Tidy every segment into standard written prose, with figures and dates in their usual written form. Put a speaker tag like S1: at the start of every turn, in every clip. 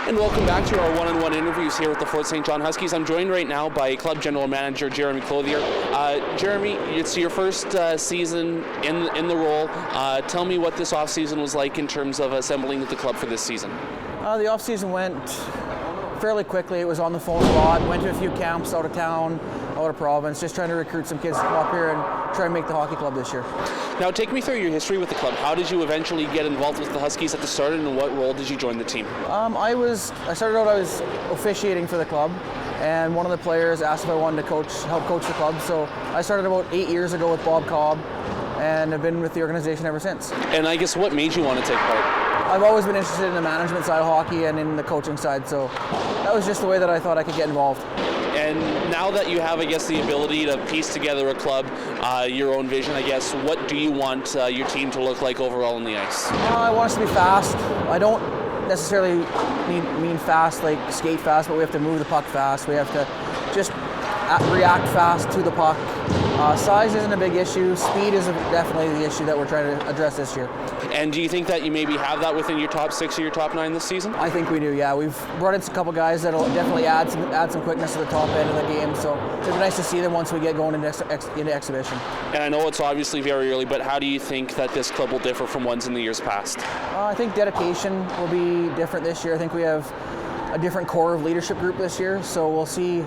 S1: And welcome back to our one-on-one interviews here with the Fort St. John Huskies. I'm joined right now by Club General Manager Jeremy Clothier. Jeremy, it's your first season in the role. Tell me what this off-season was like in terms of assembling with the club for this season.
S2: The off-season went fairly quickly. It was on the phone a lot. Went to a few camps out of town, out of province, just trying to recruit some kids to come up here and try and make the hockey club this year.
S1: Now take me through your history with the club. How did you eventually get involved with the Huskies at the start, and in what role did you join the team?
S2: I started out, I was officiating for the club, and one of the players asked if I wanted to help coach the club. So I started about 8 years ago with Bob Cobb, and have been with the organization ever since.
S1: And I guess what made you want to take part?
S2: I've always been interested in the management side of hockey and in the coaching side, so that was just the way that I thought I could get involved.
S1: And now that you have, I guess, the ability to piece together a club, your own vision, I guess, what do you want your team to look like overall on the ice?
S2: I want us to be fast. I don't necessarily mean fast, like skate fast, but we have to move the puck fast. We have to just react fast to the puck. Size isn't a big issue. Speed is definitely the issue that we're trying to address this year.
S1: And do you think that you maybe have that within your top 6 or your top 9 this season?
S2: I think we do, yeah. We've brought in a couple guys that'll definitely add some quickness to the top end of the game, so it'd be nice to see them once we get going into exhibition.
S1: And I know it's obviously very early, but how do you think that this club will differ from ones in the years past?
S2: I think dedication will be different this year. I think we have a different core of leadership group this year, so we'll see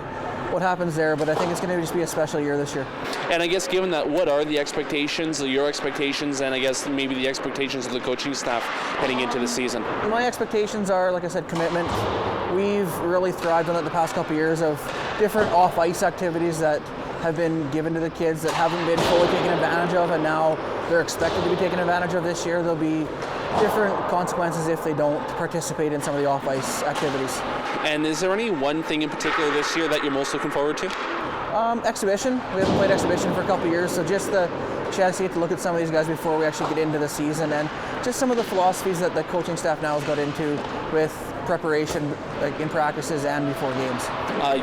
S2: what happens there, but I think it's going to just be a special year this year.
S1: And I guess given that, what are the expectations, your expectations, and I guess maybe the expectations of the coaching staff heading into the season?
S2: My expectations are, like I said, commitment. We've really thrived on it the past couple of years of different off-ice activities that have been given to the kids that haven't been fully taken advantage of, and now they're expected to be taken advantage of this year. There'll be different consequences if they don't participate in some of the off-ice activities.
S1: And is there any one thing in particular this year that you're most looking forward to?
S2: Exhibition. We haven't played exhibition for a couple of years, so just the chance to get to look at some of these guys before we actually get into the season, and just some of the philosophies that the coaching staff now has got into with preparation, like in practices and before games.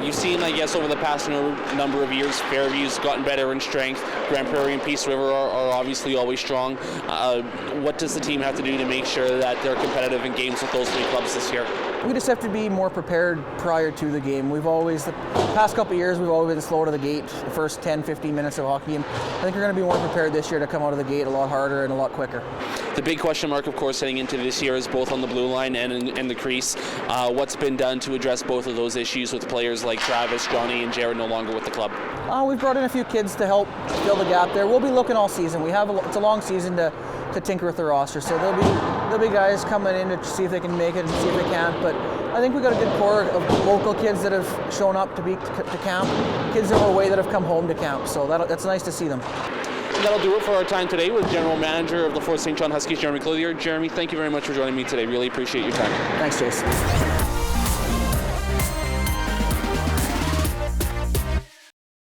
S1: You've seen, I guess, over the past number of years, Fairview's gotten better in strength. Grand Prairie and Peace River are obviously always strong. What does the team have to do to make sure that they're competitive in games with those three clubs this year?
S2: We just have to be more prepared prior to the game. The past couple of years, we've always been slow to the gate the first 10-15 minutes of a hockey game. I think we're going to be more prepared this year to come out of the gate a lot harder and a lot quicker.
S1: The big question mark, of course, heading into this year is both on the blue line and in the crease. What's been done to address both of those issues with players like Travis, Charney, and Jared no longer with the club?
S2: We've brought in a few kids to help fill the gap there. We'll be looking all season. It's a long season to tinker with the roster, so there'll be guys coming in to see if they can make it and see if they can't. But I think we've got a good core of local kids that have shown up to camp, kids that were away that have come home to camp. So that's nice to see them.
S1: And that'll do it for our time today with General Manager of the Fort St. John Huskies, Jeremy Clothier. Jeremy, thank you very much for joining me today. Really appreciate your time.
S2: Thanks, Jason.